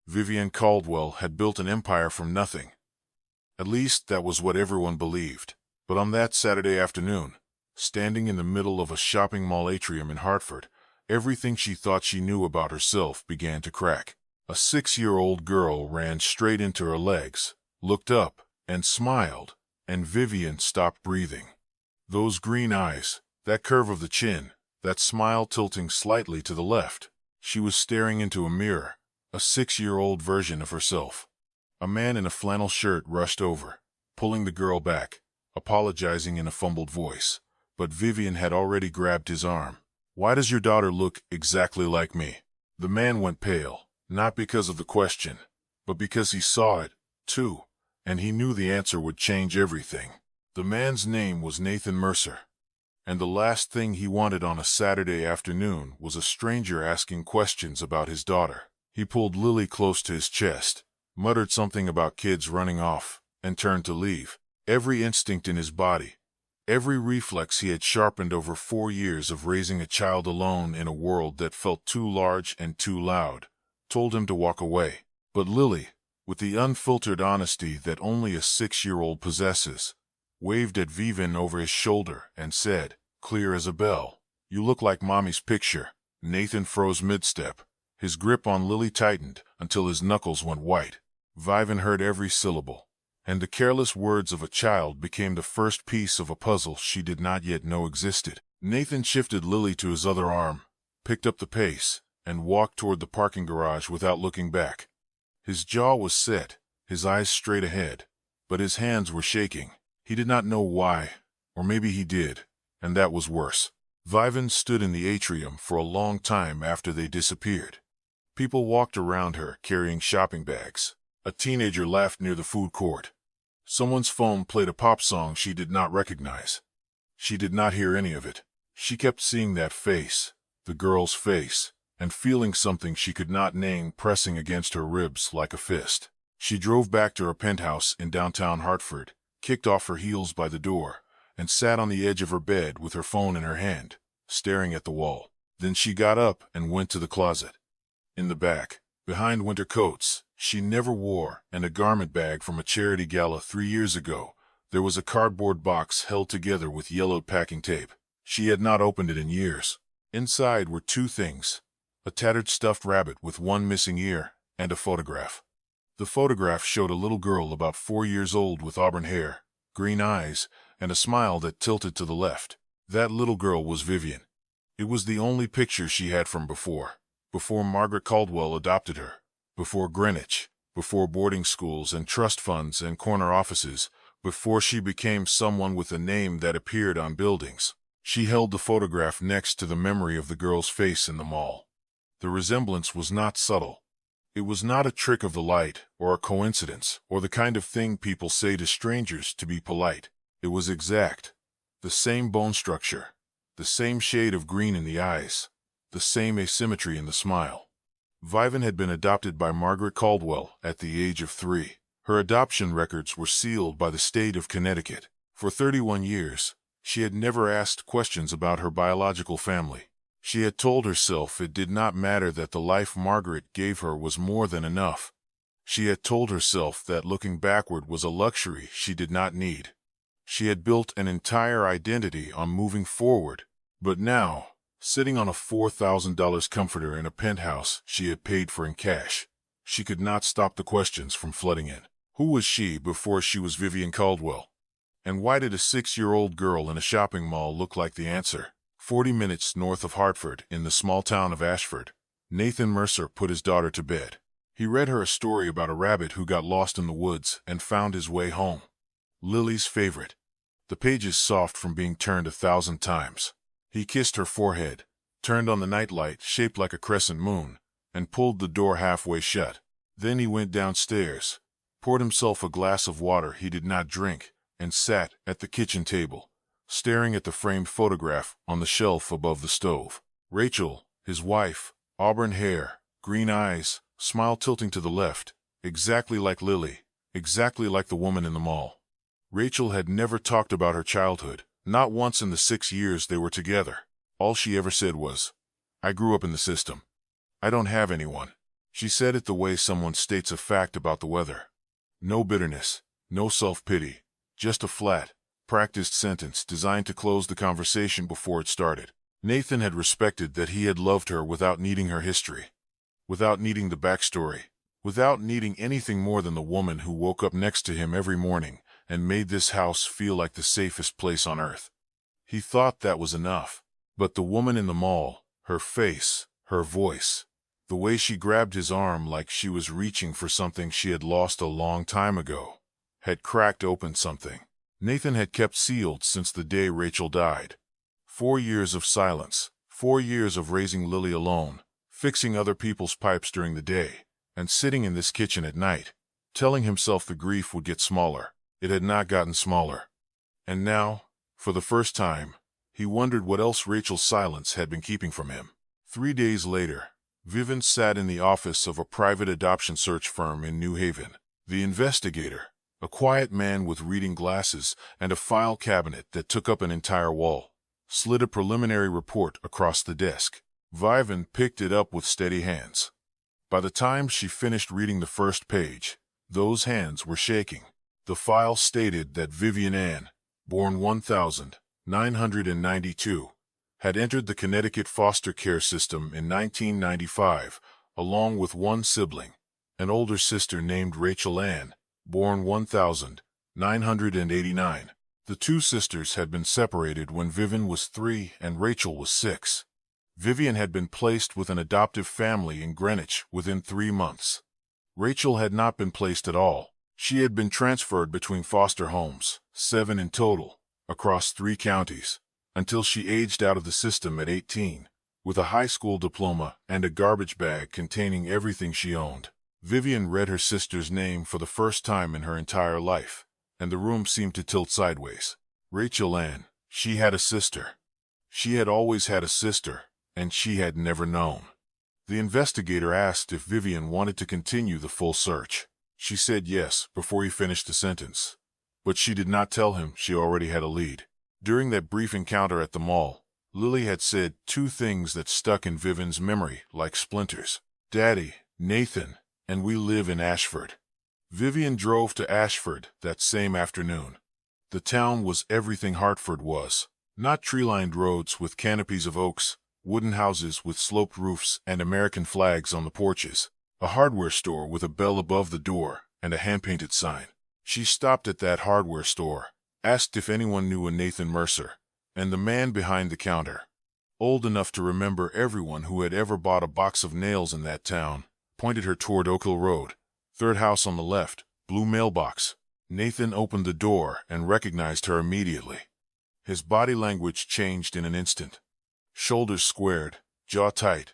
Vivien Caldwell had built an empire from nothing. At least that was what everyone believed. But on that Saturday afternoon, standing in the middle of a shopping mall atrium in Hartford, everything she thought she knew about herself began to crack. A 6-year-old girl ran straight into her legs, looked up, and smiled, and Vivien stopped breathing. Those green eyes, that curve of the chin, that smile tilting slightly to the left. She was staring into a mirror, a 6-year-old version of herself. A man in a flannel shirt rushed over, pulling the girl back, apologizing in a fumbled voice. But Vivien had already grabbed his arm. "Why does your daughter look exactly like me?" The man went pale, not because of the question, but because he saw it, too, and he knew the answer would change everything. The man's name was Nathan Mercer, and the last thing he wanted on a Saturday afternoon was a stranger asking questions about his daughter. He pulled Lily close to his chest, muttered something about kids running off, and turned to leave. Every instinct in his body, every reflex he had sharpened over 4 years of raising a child alone in a world that felt too large and too loud, told him to walk away. But Lily, with the unfiltered honesty that only a 6-year-old possesses, waved at Vivien over his shoulder and said, clear as a bell, "You look like Mommy's picture." Nathan froze mid-step. His grip on Lily tightened until his knuckles went white. Vivien heard every syllable, and the careless words of a child became the first piece of a puzzle she did not yet know existed. Nathan shifted Lily to his other arm, picked up the pace, and walked toward the parking garage without looking back. His jaw was set, his eyes straight ahead, but his hands were shaking. He did not know why, or maybe he did, and that was worse. Vivien stood in the atrium for a long time after they disappeared. People walked around her carrying shopping bags. A teenager laughed near the food court. Someone's phone played a pop song she did not recognize. She did not hear any of it. She kept seeing that face, the girl's face, and feeling something she could not name pressing against her ribs like a fist. She drove back to her penthouse in downtown Hartford, kicked off her heels by the door, and sat on the edge of her bed with her phone in her hand, staring at the wall. Then she got up and went to the closet. In the back, behind winter coats she never wore and a garment bag from a charity gala 3 years ago, there was a cardboard box held together with yellowed packing tape. She had not opened it in years. Inside were 2 things: a tattered stuffed rabbit with one missing ear, and a photograph. The photograph showed a little girl about 4 years old with auburn hair, green eyes, and a smile that tilted to the left. That little girl was Vivien. It was the only picture she had from before Margaret Caldwell adopted her, before Greenwich, before boarding schools and trust funds and corner offices, before she became someone with a name that appeared on buildings. She held the photograph next to the memory of the girl's face in the mall. The resemblance was not subtle. It was not a trick of the light, or a coincidence, or the kind of thing people say to strangers to be polite. It was exact. The same bone structure, the same shade of green in the eyes, the same asymmetry in the smile. Vivien had been adopted by Margaret Caldwell at the age of 3. Her adoption records were sealed by the state of Connecticut. For 31 years, she had never asked questions about her biological family. She had told herself it did not matter, that the life Margaret gave her was more than enough. She had told herself that looking backward was a luxury she did not need. She had built an entire identity on moving forward. But now, sitting on a $4,000 comforter in a penthouse she had paid for in cash, she could not stop the questions from flooding in. Who was she before she was Vivien Caldwell? And why did a 6-year-old girl in a shopping mall look like the answer? 40 minutes north of Hartford, in the small town of Ashford, Nathan Mercer put his daughter to bed. He read her a story about a rabbit who got lost in the woods and found his way home. Lily's favorite. The pages soft from being turned 1,000 times. He kissed her forehead, turned on the nightlight shaped like a crescent moon, and pulled the door halfway shut. Then he went downstairs, poured himself a glass of water he did not drink, and sat at the kitchen table, staring at the framed photograph on the shelf above the stove. Rachel, his wife, auburn hair, green eyes, smile tilting to the left, exactly like Lily, exactly like the woman in the mall. Rachel had never talked about her childhood, not once in the 6 years they were together. All she ever said was, "I grew up in the system. I don't have anyone." She said it the way someone states a fact about the weather. No bitterness, no self-pity, just a flat, practiced sentence designed to close the conversation before it started. Nathan had respected that he had loved her without needing her history, without needing the backstory, without needing anything more than the woman who woke up next to him every morning and made this house feel like the safest place on earth. He thought that was enough. But the woman in the mall, her face, her voice, the way she grabbed his arm like she was reaching for something she had lost a long time ago, had cracked open something Nathan had kept sealed since the day Rachel died. 4 years of silence, 4 years of raising Lily alone, fixing other people's pipes during the day, and sitting in this kitchen at night, telling himself the grief would get smaller. It had not gotten smaller. And now, for the first time, he wondered what else Rachel's silence had been keeping from him. 3 days later, Vivien sat in the office of a private adoption search firm in New Haven. The investigator, a quiet man with reading glasses and a file cabinet that took up an entire wall, slid a preliminary report across the desk. Vivien picked it up with steady hands. By the time she finished reading the first page, those hands were shaking. The file stated that Vivien Ann, born 1992, had entered the Connecticut foster care system in 1995, along with one sibling, an older sister named Rachel Ann, born 1989. The two sisters had been separated when Vivien was 3 and Rachel was 6. Vivien had been placed with an adoptive family in Greenwich within 3 months. Rachel had not been placed at all. She had been transferred between foster homes, 7 in total, across 3 counties, until she aged out of the system at 18, with a high school diploma and a garbage bag containing everything she owned. Vivien read her sister's name for the first time in her entire life, and the room seemed to tilt sideways. Rachel Ann, she had a sister. She had always had a sister, and she had never known. The investigator asked if Vivien wanted to continue the full search. She said yes before he finished the sentence, but she did not tell him she already had a lead. During that brief encounter at the mall, Lily had said 2 things that stuck in Vivien's memory like splinters. Daddy, Nathan, and we live in Ashford. Vivien drove to Ashford that same afternoon. The town was everything Hartford was, not tree-lined roads with canopies of oaks, wooden houses with sloped roofs and American flags on the porches, a hardware store with a bell above the door and a hand-painted sign. She stopped at that hardware store, asked if anyone knew a Nathan Mercer, and the man behind the counter, old enough to remember everyone who had ever bought a box of nails in that town, pointed her toward Oak Hill Road, 3rd house on the left, blue mailbox. Nathan opened the door and recognized her immediately. His body language changed in an instant. Shoulders squared, jaw tight,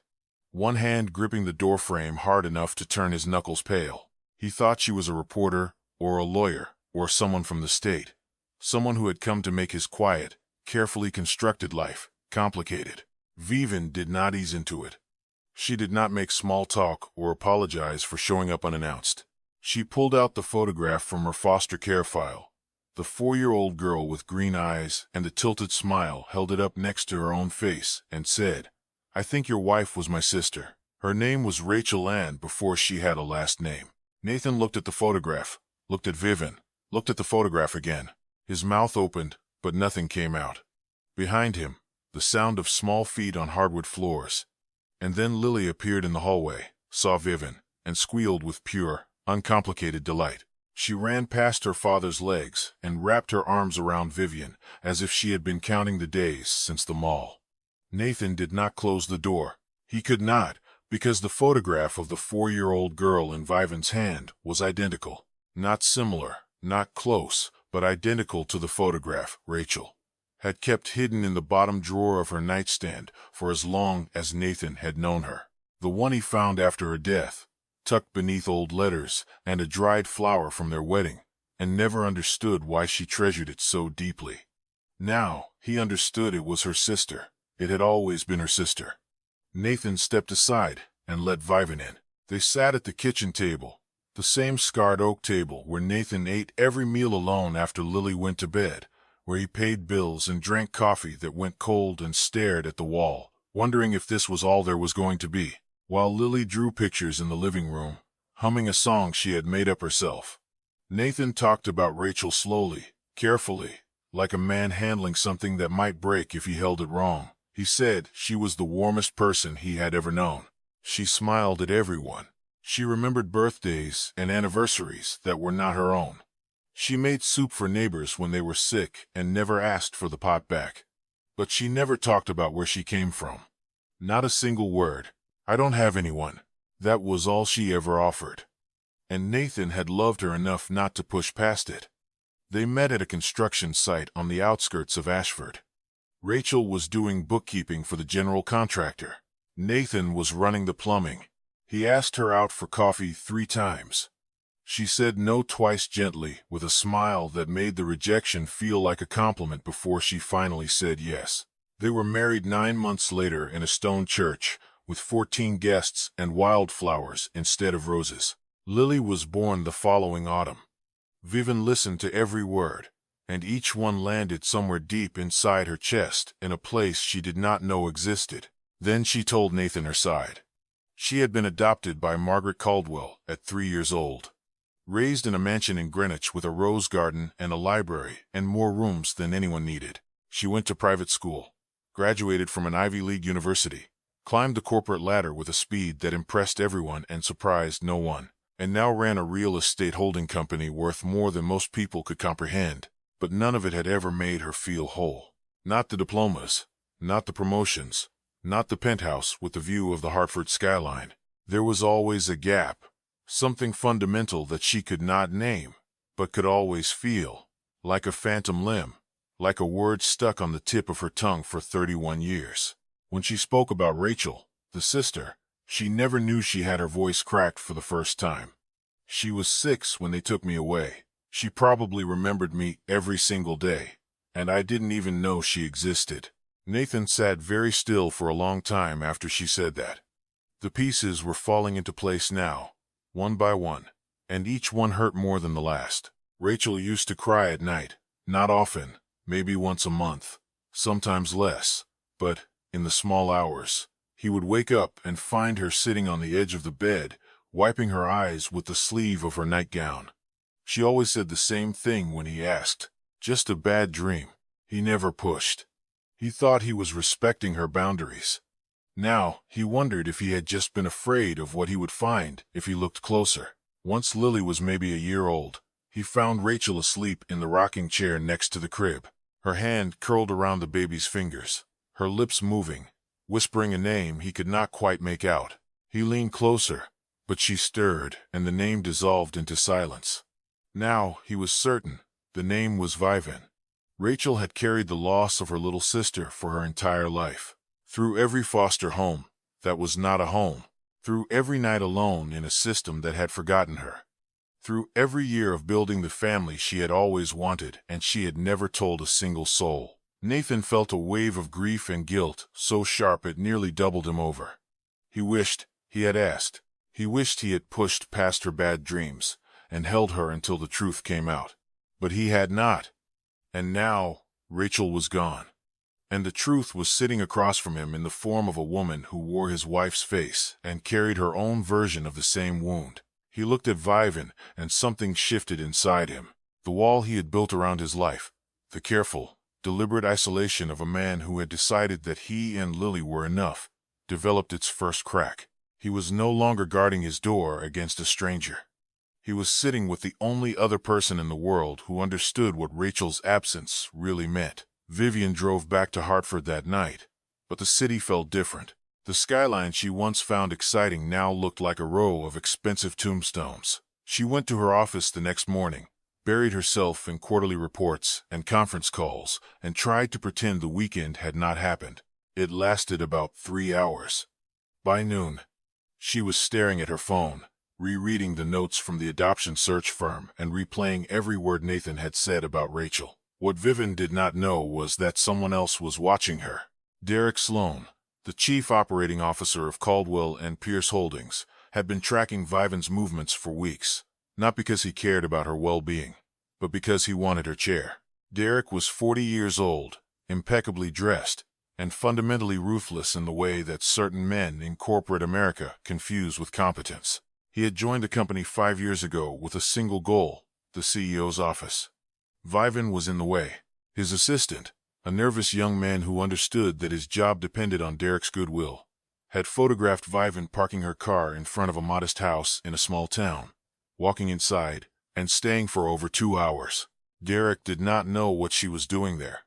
one hand gripping the doorframe hard enough to turn his knuckles pale. He thought she was a reporter, or a lawyer, or someone from the state. Someone who had come to make his quiet, carefully constructed life complicated. Vivien did not ease into it. She did not make small talk or apologize for showing up unannounced. She pulled out the photograph from her foster care file. The 4-year-old girl with green eyes and the tilted smile held it up next to her own face and said, "I think your wife was my sister. Her name was Rachel Ann before she had a last name." Nathan looked at the photograph, looked at Vivien, looked at the photograph again. His mouth opened, but nothing came out. Behind him, the sound of small feet on hardwood floors. And then Lily appeared in the hallway, saw Vivien, and squealed with pure, uncomplicated delight. She ran past her father's legs and wrapped her arms around Vivien as if she had been counting the days since the mall. Nathan did not close the door. He could not, because the photograph of the 4-year-old girl in Vivien's hand was identical. Not similar, not close, but identical to the photograph Rachel had kept hidden in the bottom drawer of her nightstand for as long as Nathan had known her. The one he found after her death, tucked beneath old letters and a dried flower from their wedding, and never understood why she treasured it so deeply. Now, he understood it was her sister. It had always been her sister. Nathan stepped aside and let Vivien in. They sat at the kitchen table, the same scarred oak table where Nathan ate every meal alone after Lily went to bed, where he paid bills and drank coffee that went cold and stared at the wall, wondering if this was all there was going to be. while Lily drew pictures in the living room, humming a song she had made up herself. Nathan talked about Rachel slowly, carefully, like a man handling something that might break if he held it wrong. He said she was the warmest person he had ever known. She smiled at everyone. She remembered birthdays and anniversaries that were not her own. She made soup for neighbors when they were sick and never asked for the pot back. But she never talked about where she came from. Not a single word. "I don't have anyone." That was all she ever offered. And Nathan had loved her enough not to push past it. They met at a construction site on the outskirts of Ashford. Rachel was doing bookkeeping for the general contractor. Nathan was running the plumbing. He asked her out for coffee 3 times. She said no twice gently, with a smile that made the rejection feel like a compliment before she finally said yes. They were married 9 months later in a stone church, with 14 guests and wildflowers instead of roses. Lily was born the following autumn. Vivien listened to every word, and each one landed somewhere deep inside her chest, in a place she did not know existed. Then she told Nathan her side. She had been adopted by Margaret Caldwell at 3 years old. Raised in a mansion in Greenwich with a rose garden and a library and more rooms than anyone needed. She went to private school, graduated from an Ivy League university, climbed the corporate ladder with a speed that impressed everyone and surprised no one, and now ran a real estate holding company worth more than most people could comprehend. But none of it had ever made her feel whole. Not the diplomas, not the promotions, not the penthouse with the view of the Hartford skyline. There was always a gap, something fundamental that she could not name, but could always feel, like a phantom limb, like a word stuck on the tip of her tongue for 31 years. When she spoke about Rachel, the sister, she never knew she had her voice cracked for the first time. "She was 6 when they took me away. She probably remembered me every single day, and I didn't even know she existed." Nathan sat very still for a long time after she said that. The pieces were falling into place now, one by one, and each one hurt more than the last. Rachel used to cry at night, not often, maybe once a month, sometimes less, but, in the small hours, he would wake up and find her sitting on the edge of the bed, wiping her eyes with the sleeve of her nightgown. She always said the same thing when he asked, "Just a bad dream." He never pushed. He thought he was respecting her boundaries. Now, he wondered if he had just been afraid of what he would find if he looked closer. Once Lily was maybe a year old, he found Rachel asleep in the rocking chair next to the crib, her hand curled around the baby's fingers, her lips moving, whispering a name he could not quite make out. He leaned closer, but she stirred, and the name dissolved into silence. Now, he was certain, the name was Vivien. Rachel had carried the loss of her little sister for her entire life. Through every foster home that was not a home. Through every night alone in a system that had forgotten her. Through every year of building the family she had always wanted and she had never told a single soul. Nathan felt a wave of grief and guilt so sharp it nearly doubled him over. He wished he had asked. He wished he had pushed past her bad dreams and held her until the truth came out. But he had not. And now, Rachel was gone. And the truth was sitting across from him in the form of a woman who wore his wife's face and carried her own version of the same wound. He looked at Vivien, and something shifted inside him. The wall he had built around his life, the careful, deliberate isolation of a man who had decided that he and Lily were enough, developed its first crack. He was no longer guarding his door against a stranger. He was sitting with the only other person in the world who understood what Rachel's absence really meant. Vivien drove back to Hartford that night, but the city felt different. The skyline she once found exciting now looked like a row of expensive tombstones. She went to her office the next morning, buried herself in quarterly reports and conference calls, and tried to pretend the weekend had not happened. It lasted about 3 hours. By noon, she was staring at her phone, rereading the notes from the adoption search firm and replaying every word Nathan had said about Rachel. What Vivien did not know was that someone else was watching her. Derek Sloan, the chief operating officer of Caldwell and Pierce Holdings, had been tracking Vivien's movements for weeks, not because he cared about her well-being, but because he wanted her chair. Derek was 40 years old, impeccably dressed, and fundamentally ruthless in the way that certain men in corporate America confuse with competence. He had joined the company 5 years ago with a single goal: the CEO's office. Vivien was in the way. His assistant, a nervous young man who understood that his job depended on Derek's goodwill, had photographed Vivien parking her car in front of a modest house in a small town, walking inside, and staying for over 2 hours. Derek did not know what she was doing there.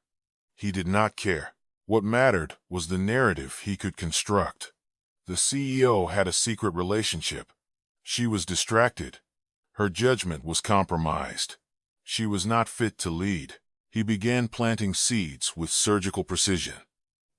He did not care. What mattered was the narrative he could construct. The CEO had a secret relationship. She was distracted. Her judgment was compromised. She was not fit to lead. He began planting seeds with surgical precision.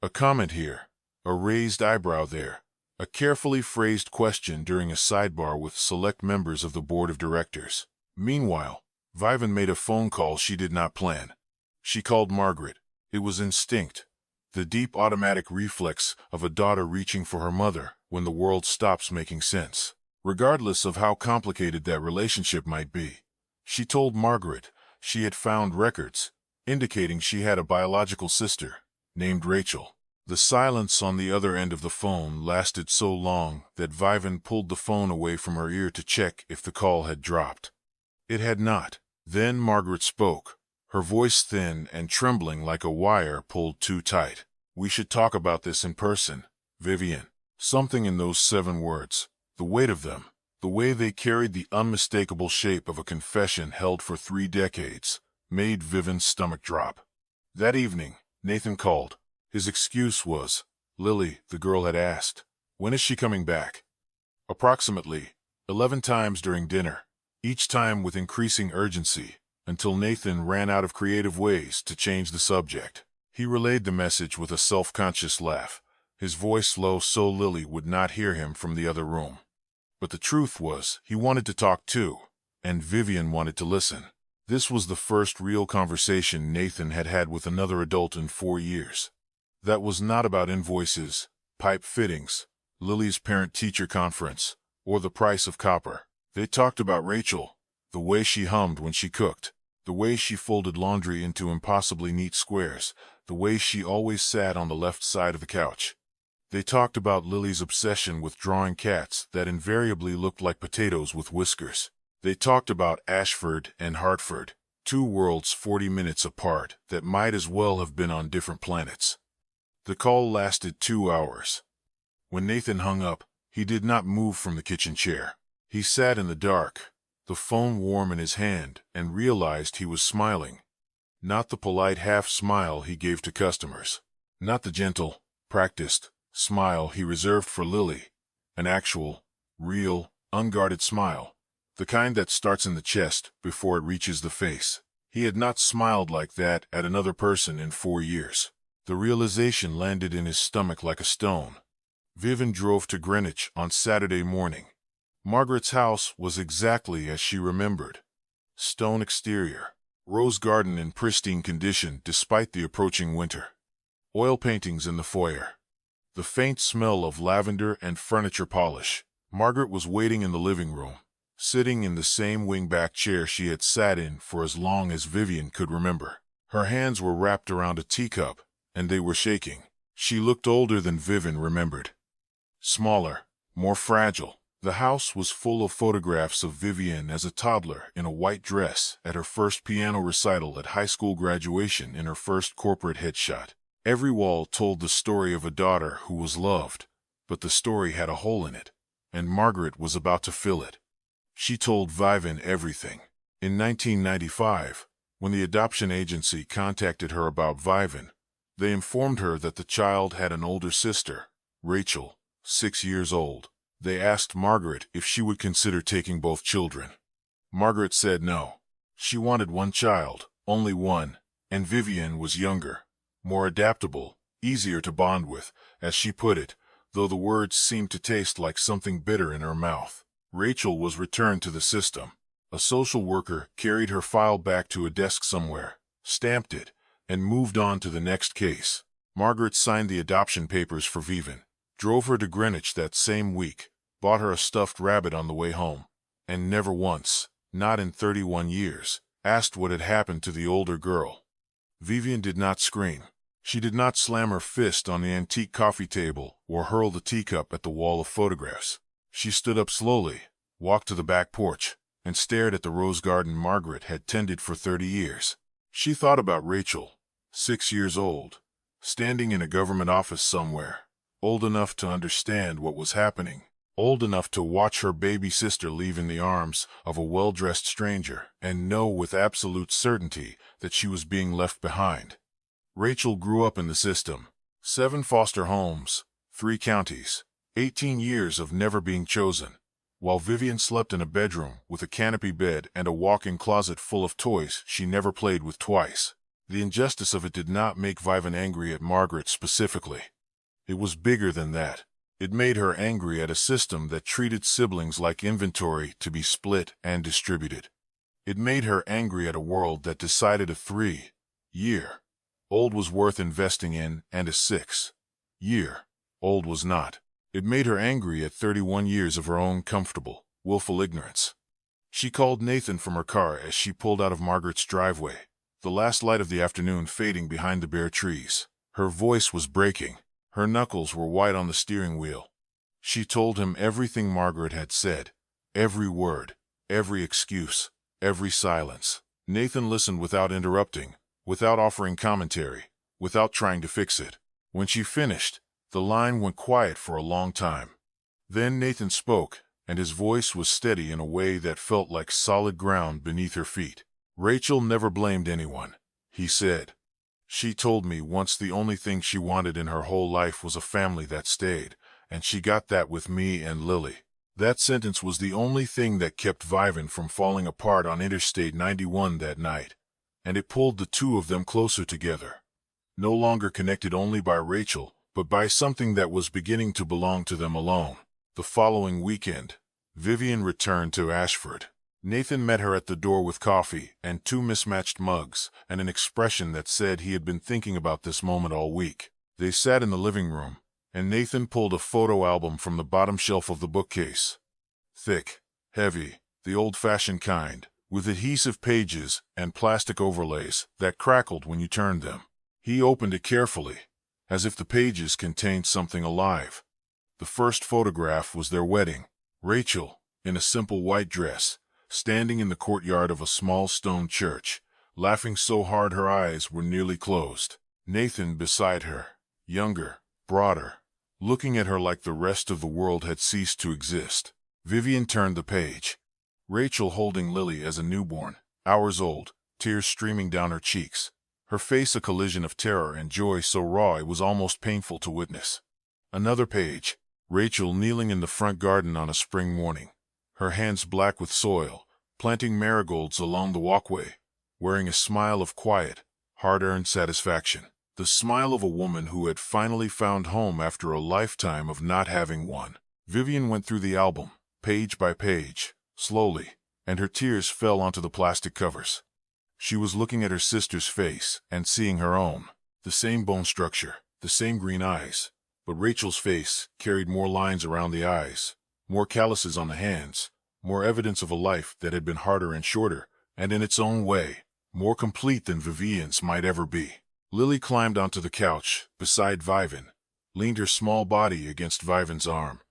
A comment here, a raised eyebrow there, a carefully phrased question during a sidebar with select members of the board of directors. Meanwhile, Vivien made a phone call she did not plan. She called Margaret. It was instinct, the deep automatic reflex of a daughter reaching for her mother when the world stops making sense. Regardless of how complicated that relationship might be, she told Margaret she had found records indicating she had a biological sister named Rachel. The silence on the other end of the phone lasted so long that Vivien pulled the phone away from her ear to check if the call had dropped. It had not. Then Margaret spoke, her voice thin and trembling like a wire pulled too tight. "We should talk about this in person, Vivien." Something in those 7 words, the weight of them, the way they carried the unmistakable shape of a confession held for 3 decades, made Vivien's stomach drop. That evening, Nathan called. His excuse was, Lily, the girl had asked, "When is she coming back?" Approximately 11 times during dinner, each time with increasing urgency, until Nathan ran out of creative ways to change the subject. He relayed the message with a self-conscious laugh, his voice low so Lily would not hear him from the other room. But the truth was, he wanted to talk too, and Vivien wanted to listen. This was the first real conversation Nathan had had with another adult in 4 years. That was not about invoices, pipe fittings, Lily's parent-teacher conference, or the price of copper. They talked about Rachel, the way she hummed when she cooked, the way she folded laundry into impossibly neat squares, the way she always sat on the left side of the couch. They talked about Lily's obsession with drawing cats that invariably looked like potatoes with whiskers. They talked about Ashford and Hartford, 2 worlds 40 minutes apart that might as well have been on different planets. The call lasted 2 hours. When Nathan hung up, he did not move from the kitchen chair. He sat in the dark, the phone warm in his hand, and realized he was smiling. Not the polite half-smile he gave to customers. Not the gentle, practiced smile he reserved for Lily. An actual, real, unguarded smile. The kind that starts in the chest before it reaches the face. He had not smiled like that at another person in 4 years. The realization landed in his stomach like a stone. Vivien drove to Greenwich on Saturday morning. Margaret's house was exactly as she remembered. Stone exterior. Rose garden in pristine condition despite the approaching winter. Oil paintings in the foyer. The faint smell of lavender and furniture polish. Margaret was waiting in the living room, sitting in the same wing-back chair she had sat in for as long as Vivien could remember. Her hands were wrapped around a teacup, and they were shaking. She looked older than Vivien remembered. Smaller, more fragile. The house was full of photographs of Vivien as a toddler in a white dress at her first piano recital at high school graduation in her first corporate headshot. Every wall told the story of a daughter who was loved, but the story had a hole in it, and Margaret was about to fill it. She told Vivien everything. In 1995, when the adoption agency contacted her about Vivien, they informed her that the child had an older sister, Rachel, 6 years old. They asked Margaret if she would consider taking both children. Margaret said no. She wanted one child, only one, and Vivien was younger, more adaptable, easier to bond with, as she put it, though the words seemed to taste like something bitter in her mouth. Rachel was returned to the system. A social worker carried her file back to a desk somewhere, stamped it, and moved on to the next case. Margaret signed the adoption papers for Vivien, drove her to Greenwich that same week, bought her a stuffed rabbit on the way home, and never once, not in 31 years, asked what had happened to the older girl. Vivien did not scream. She did not slam her fist on the antique coffee table or hurl the teacup at the wall of photographs. She stood up slowly, walked to the back porch, and stared at the rose garden Margaret had tended for 30 years. She thought about Rachel, 6 years old, standing in a government office somewhere, old enough to understand what was happening, old enough to watch her baby sister leave in the arms of a well-dressed stranger and know with absolute certainty that she was being left behind. Rachel grew up in the system. 7 foster homes, 3 counties, 18 years of never being chosen, while Vivien slept in a bedroom with a canopy bed and a walk-in closet full of toys she never played with twice. The injustice of it did not make Vivien angry at Margaret specifically. It was bigger than that. It made her angry at a system that treated siblings like inventory to be split and distributed. It made her angry at a world that decided a 3-year-old was worth investing in and a 6-year-old was not. It made her angry at 31 years of her own comfortable, willful ignorance. She called Nathan from her car as she pulled out of Margaret's driveway, the last light of the afternoon fading behind the bare trees. Her voice was breaking. Her knuckles were white on the steering wheel. She told him everything Margaret had said, every word, every excuse, every silence. Nathan listened without interrupting, without offering commentary, without trying to fix it. When she finished, the line went quiet for a long time. Then Nathan spoke, and his voice was steady in a way that felt like solid ground beneath her feet. "Rachel never blamed anyone," he said. "She told me once the only thing she wanted in her whole life was a family that stayed, and she got that with me and Lily." That sentence was the only thing that kept Vivien from falling apart on Interstate 91 that night, and it pulled the two of them closer together. No longer connected only by Rachel, but by something that was beginning to belong to them alone. The following weekend, Vivien returned to Ashford. Nathan met her at the door with coffee and 2 mismatched mugs and an expression that said he had been thinking about this moment all week. They sat in the living room, and Nathan pulled a photo album from the bottom shelf of the bookcase. Thick, heavy, the old-fashioned kind, with adhesive pages and plastic overlays that crackled when you turned them. He opened it carefully, as if the pages contained something alive. The first photograph was their wedding. Rachel, in a simple white dress, standing in the courtyard of a small stone church, laughing so hard her eyes were nearly closed. Nathan beside her, younger, broader, looking at her like the rest of the world had ceased to exist. Vivien turned the page. Rachel holding Lily as a newborn, hours old, tears streaming down her cheeks. Her face a collision of terror and joy so raw it was almost painful to witness. Another page. Rachel kneeling in the front garden on a spring morning, her hands black with soil, planting marigolds along the walkway, wearing a smile of quiet, hard-earned satisfaction. The smile of a woman who had finally found home after a lifetime of not having one. Vivien went through the album, page by page, slowly, and her tears fell onto the plastic covers. She was looking at her sister's face and seeing her own. The same bone structure, the same green eyes, but Rachel's face carried more lines around the eyes, more calluses on the hands, more evidence of a life that had been harder and shorter, and in its own way, more complete than Vivien's might ever be. Lily climbed onto the couch beside Vivien, leaned her small body against Vivien's arm,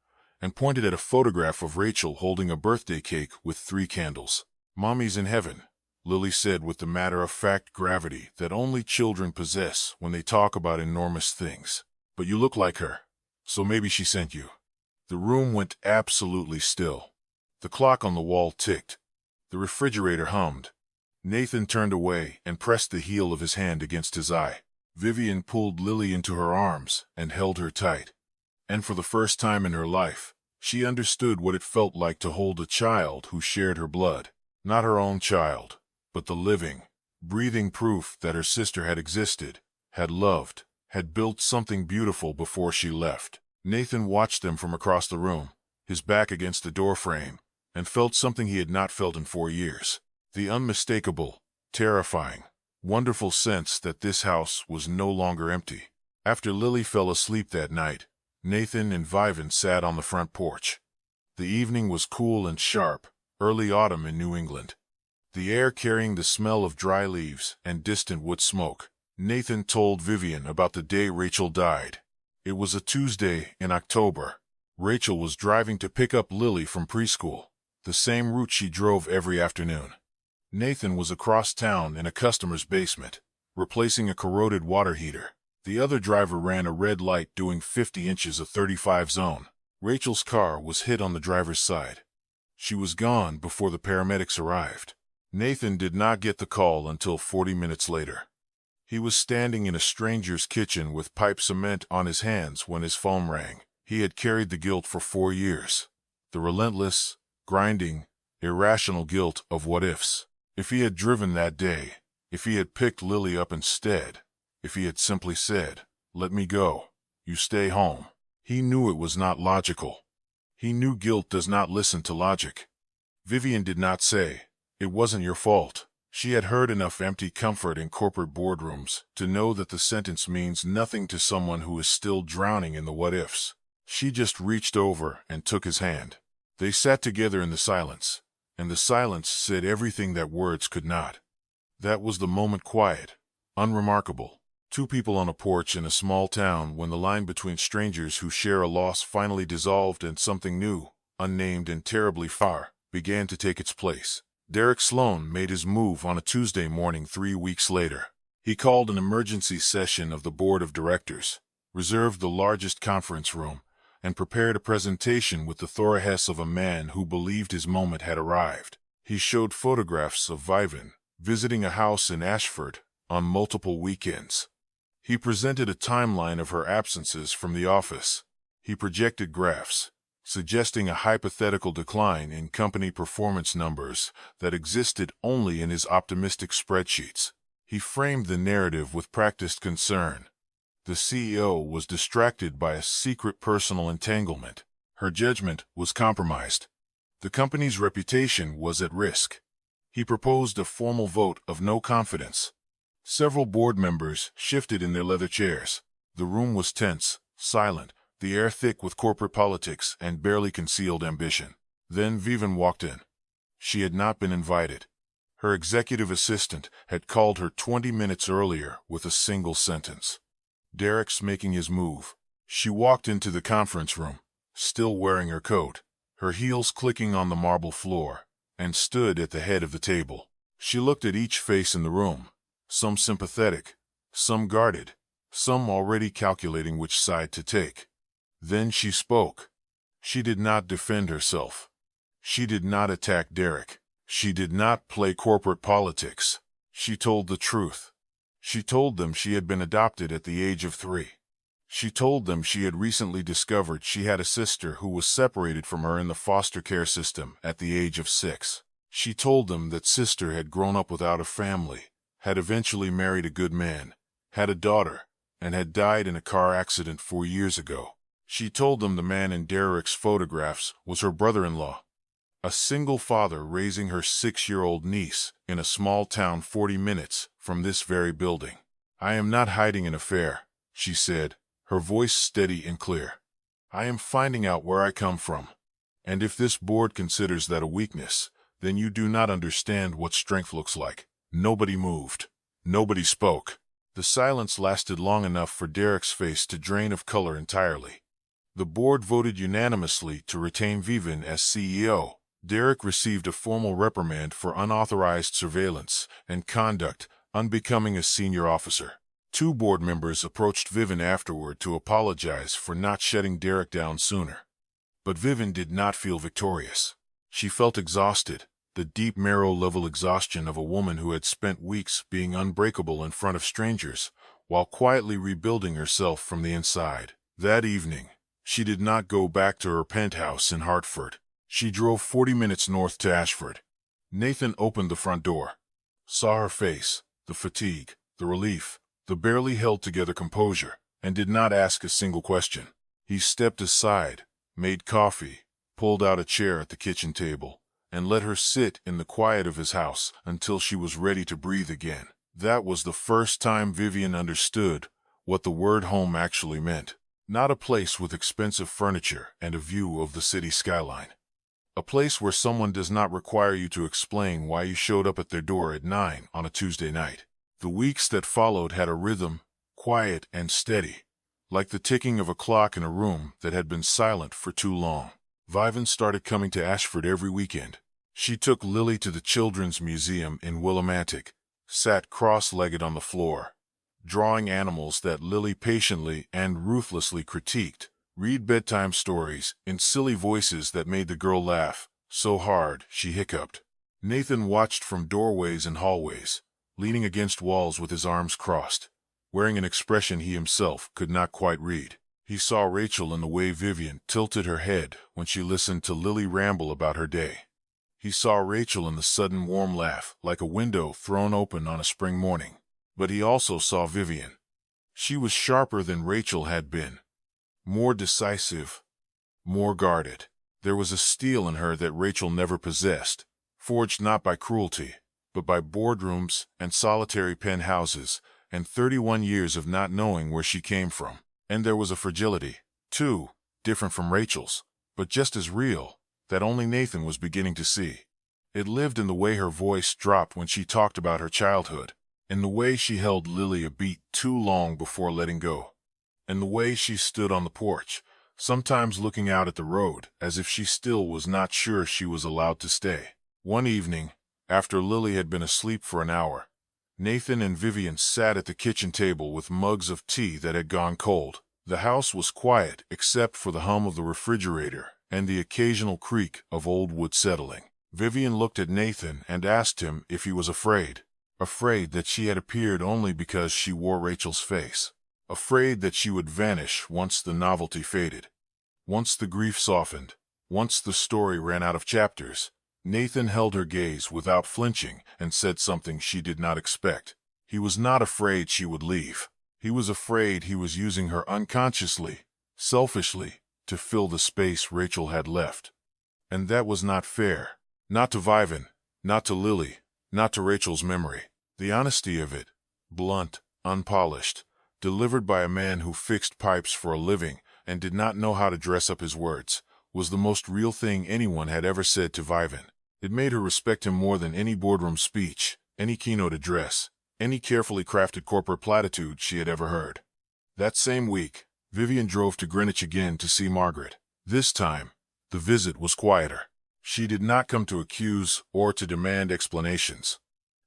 and pointed at a photograph of Rachel holding a birthday cake with 3 candles. "Mommy's in heaven," Lily said with the matter-of-fact gravity that only children possess when they talk about enormous things. "But you look like her, so maybe she sent you." The room went absolutely still. The clock on the wall ticked. The refrigerator hummed. Nathan turned away and pressed the heel of his hand against his eye. Vivien pulled Lily into her arms and held her tight. And for the first time in her life, she understood what it felt like to hold a child who shared her blood. Not her own child, but the living, breathing proof that her sister had existed, had loved, had built something beautiful before she left. Nathan watched them from across the room, his back against the doorframe, and felt something he had not felt in 4 years. The unmistakable, terrifying, wonderful sense that this house was no longer empty. After Lily fell asleep that night, Nathan and Vivien sat on the front porch. The evening was cool and sharp, early autumn in New England. The air carrying the smell of dry leaves and distant wood smoke. Nathan told Vivien about the day Rachel died. It was a Tuesday in October. Rachel was driving to pick up Lily from preschool, the same route she drove every afternoon. Nathan was across town in a customer's basement, replacing a corroded water heater. The other driver ran a red light doing 50 inches of 35 zone. Rachel's car was hit on the driver's side. She was gone before the paramedics arrived. Nathan did not get the call until 40 minutes later. He was standing in a stranger's kitchen with pipe cement on his hands when his phone rang. He had carried the guilt for 4 years. The relentless, grinding, irrational guilt of what-ifs. If he had driven that day, if he had picked Lily up instead, if he had simply said, "Let me go, you stay home." He knew it was not logical. He knew guilt does not listen to logic. Vivien did not say, "It wasn't your fault." She had heard enough empty comfort in corporate boardrooms to know that the sentence means nothing to someone who is still drowning in the what-ifs. She just reached over and took his hand. They sat together in the silence, and the silence said everything that words could not. That was the moment, quiet, unremarkable. Two people on a porch in a small town when the line between strangers who share a loss finally dissolved and something new, unnamed and terribly far, began to take its place. Derek Sloan made his move on a Tuesday morning 3 weeks later. He called an emergency session of the board of directors, reserved the largest conference room, and prepared a presentation with the thoroughness of a man who believed his moment had arrived. He showed photographs of Vivien visiting a house in Ashford on multiple weekends. He presented a timeline of her absences from the office. He projected graphs, suggesting a hypothetical decline in company performance numbers that existed only in his optimistic spreadsheets. He framed the narrative with practiced concern. The CEO was distracted by a secret personal entanglement. Her judgment was compromised. The company's reputation was at risk. He proposed a formal vote of no confidence. Several board members shifted in their leather chairs. The room was tense, silent, the air thick with corporate politics and barely concealed ambition. Then Vivien walked in. She had not been invited. Her executive assistant had called her 20 minutes earlier with a single sentence. "Derek's making his move." She walked into the conference room, still wearing her coat, her heels clicking on the marble floor, and stood at the head of the table. She looked at each face in the room, some sympathetic, some guarded, some already calculating which side to take. Then she spoke. She did not defend herself. She did not attack Derek. She did not play corporate politics. She told the truth. She told them she had been adopted at the age of 3. She told them she had recently discovered she had a sister who was separated from her in the foster care system at the age of 6. She told them that sister had grown up without a family, had eventually married a good man, had a daughter, and had died in a car accident 4 years ago. She told them the man in Derek's photographs was her brother-in-law, a single father raising her 6-year-old niece in a small town 40 minutes from this very building. "I am not hiding an affair," she said, her voice steady and clear. "I am finding out where I come from. And if this board considers that a weakness, then you do not understand what strength looks like." Nobody moved. Nobody spoke. The silence lasted long enough for Derek's face to drain of color entirely. The board voted unanimously to retain Vivien as CEO. Derek received a formal reprimand for unauthorized surveillance and conduct unbecoming a senior officer. 2 board members approached Vivien afterward to apologize for not shutting Derek down sooner. But Vivien did not feel victorious. She felt exhausted, the deep marrow-level exhaustion of a woman who had spent weeks being unbreakable in front of strangers, while quietly rebuilding herself from the inside. That evening, she did not go back to her penthouse in Hartford. She drove 40 minutes north to Ashford. Nathan opened the front door, saw her face, the fatigue, the relief, the barely held-together composure, and did not ask a single question. He stepped aside, made coffee, pulled out a chair at the kitchen table, and let her sit in the quiet of his house until she was ready to breathe again. That was the first time Vivien understood what the word home actually meant. Not a place with expensive furniture and a view of the city skyline. A place where someone does not require you to explain why you showed up at their door at 9 on a Tuesday night. The weeks that followed had a rhythm, quiet and steady, like the ticking of a clock in a room that had been silent for too long. Vivien started coming to Ashford every weekend. She took Lily to the Children's Museum in Willimantic, sat cross-legged on the floor, drawing animals that Lily patiently and ruthlessly critiqued, read bedtime stories in silly voices that made the girl laugh so hard she hiccuped. Nathan watched from doorways and hallways, leaning against walls with his arms crossed, wearing an expression he himself could not quite read. He saw Rachel in the way Vivien tilted her head when she listened to Lily ramble about her day. He saw Rachel in the sudden warm laugh, like a window thrown open on a spring morning. But he also saw Vivien. She was sharper than Rachel had been, more decisive, more guarded. There was a steel in her that Rachel never possessed, forged not by cruelty, but by boardrooms and solitary penthouses, and 31 years of not knowing where she came from. And there was a fragility, too, different from Rachel's, but just as real, that only Nathan was beginning to see. It lived in the way her voice dropped when she talked about her childhood, in the way she held Lily a beat too long before letting go, in the way she stood on the porch, sometimes looking out at the road as if she still was not sure she was allowed to stay. One evening, after Lily had been asleep for an hour, Nathan and Vivien sat at the kitchen table with mugs of tea that had gone cold. The house was quiet except for the hum of the refrigerator and the occasional creak of old wood settling. Vivien looked at Nathan and asked him if he was afraid. Afraid that she had appeared only because she wore Rachel's face. Afraid that she would vanish once the novelty faded. Once the grief softened. Once the story ran out of chapters. Nathan held her gaze without flinching and said something she did not expect. He was not afraid she would leave. He was afraid he was using her unconsciously, selfishly, to fill the space Rachel had left. And that was not fair. Not to Vivien, not to Lily, not to Rachel's memory. The honesty of it, blunt, unpolished, delivered by a man who fixed pipes for a living and did not know how to dress up his words, was the most real thing anyone had ever said to Vivien. It made her respect him more than any boardroom speech, any keynote address, any carefully crafted corporate platitude she had ever heard. That same week, Vivien drove to Greenwich again to see Margaret. This time, the visit was quieter. She did not come to accuse or to demand explanations.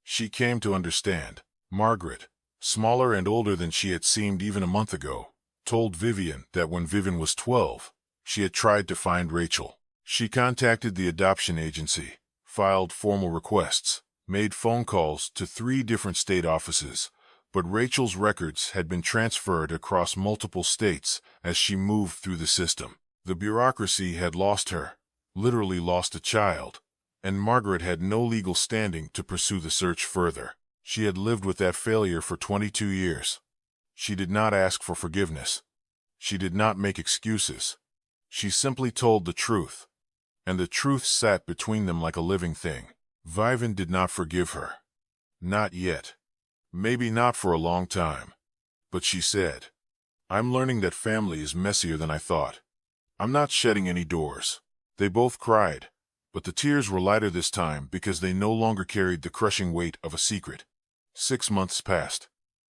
She came to understand. Margaret, smaller and older than she had seemed even a month ago, told Vivien that when Vivien was 12, she had tried to find Rachel. She contacted the adoption agency, filed formal requests, made phone calls to 3 different state offices, but Rachel's records had been transferred across multiple states as she moved through the system. The bureaucracy had lost her, literally lost a child, and Margaret had no legal standing to pursue the search further. She had lived with that failure for 22 years. She did not ask for forgiveness. She did not make excuses. She simply told the truth, and the truth sat between them like a living thing. Vivien did not forgive her. Not yet. Maybe not for a long time. But she said, "I'm learning that family is messier than I thought. I'm not shedding any doors." They both cried, but the tears were lighter this time because they no longer carried the crushing weight of a secret. 6 months passed.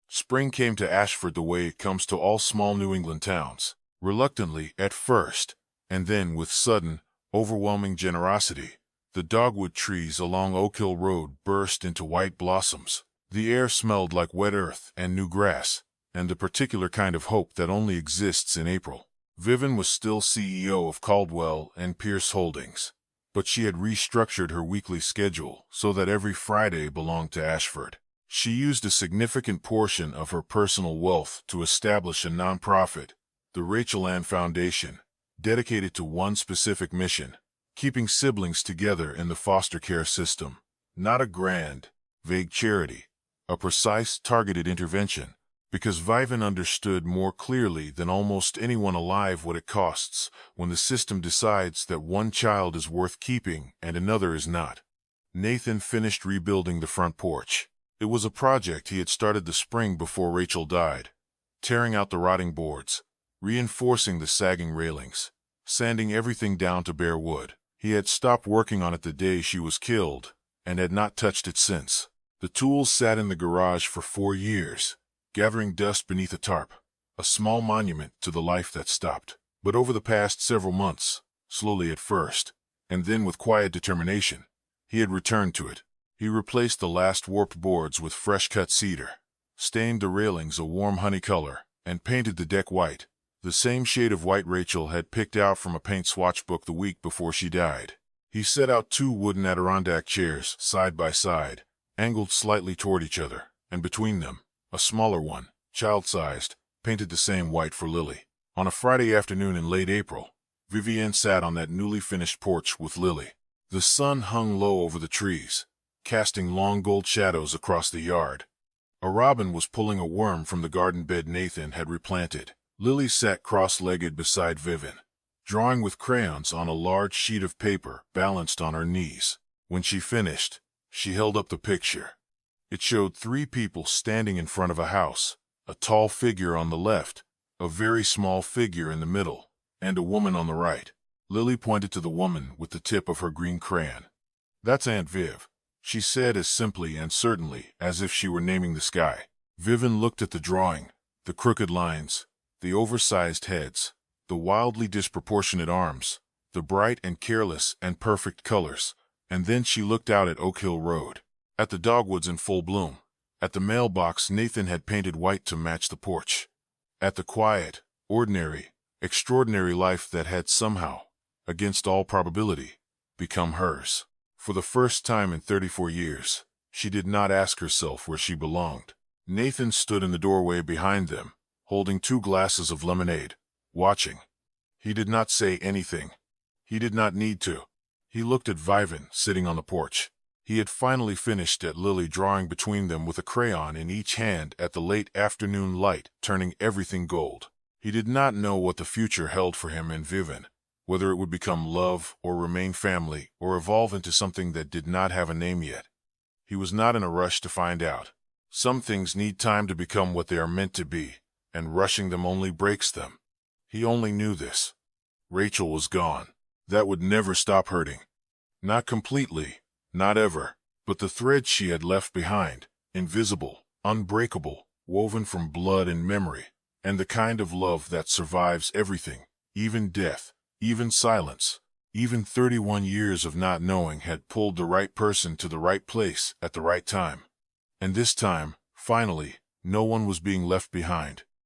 Spring came to Ashford the way it comes to all small New England towns, reluctantly at first, and then with sudden, overwhelming generosity. The dogwood trees along Oak Hill Road burst into white blossoms. The air smelled like wet earth and new grass, and the particular kind of hope that only exists in April. Vivien was still CEO of Caldwell and Pierce Holdings, but she had restructured her weekly schedule so that every Friday belonged to Ashford. She used a significant portion of her personal wealth to establish a nonprofit, the Rachel Ann Foundation, dedicated to one specific mission: keeping siblings together in the foster care system. Not a grand, vague charity, a precise, targeted intervention, because Vivien understood more clearly than almost anyone alive what it costs when the system decides that one child is worth keeping and another is not. Nathan finished rebuilding the front porch. It was a project he had started the spring before Rachel died, tearing out the rotting boards, reinforcing the sagging railings, sanding everything down to bare wood. He had stopped working on it the day she was killed, and had not touched it since. The tools sat in the garage for 4 years, gathering dust beneath a tarp, a small monument to the life that stopped. But over the past several months, slowly at first, and then with quiet determination, he had returned to it. He replaced the last warped boards with fresh-cut cedar, stained the railings a warm honey color, and painted the deck white, the same shade of white Rachel had picked out from a paint swatch book the week before she died. He set out 2 wooden Adirondack chairs, side by side, angled slightly toward each other, and between them, a smaller one, child-sized, painted the same white for Lily. On a Friday afternoon in late April, Vivien sat on that newly finished porch with Lily. The sun hung low over the trees, casting long gold shadows across the yard. A robin was pulling a worm from the garden bed Nathan had replanted. Lily sat cross-legged beside Vivien, drawing with crayons on a large sheet of paper balanced on her knees. When she finished, she held up the picture. It showed 3 people standing in front of a house, a tall figure on the left, a very small figure in the middle, and a woman on the right. Lily pointed to the woman with the tip of her green crayon. "That's Aunt Viv," she said as simply and certainly as if she were naming the sky. Vivien looked at the drawing, the crooked lines, the oversized heads, the wildly disproportionate arms, the bright and careless and perfect colors, and then she looked out at Oak Hill Road, at the dogwoods in full bloom, at the mailbox Nathan had painted white to match the porch, at the quiet, ordinary, extraordinary life that had somehow, against all probability, become hers. For the first time in 34 years, she did not ask herself where she belonged. Nathan stood in the doorway behind them, holding 2 glasses of lemonade, watching. He did not say anything. He did not need to. He looked at Vivien sitting on the porch. He had finally finished at Lily, drawing between them with a crayon in each hand at the late afternoon light, turning everything gold. He did not know what the future held for him and Vivien, whether it would become love or remain family or evolve into something that did not have a name yet. He was not in a rush to find out. Some things need time to become what they are meant to be, and rushing them only breaks them. He only knew this. Rachel was gone. That would never stop hurting. Not completely, not ever, but the thread she had left behind, invisible, unbreakable, woven from blood and memory, and the kind of love that survives everything, even death, even silence, even 31 years of not knowing, had pulled the right person to the right place at the right time. And this time, finally, no one was being left behind.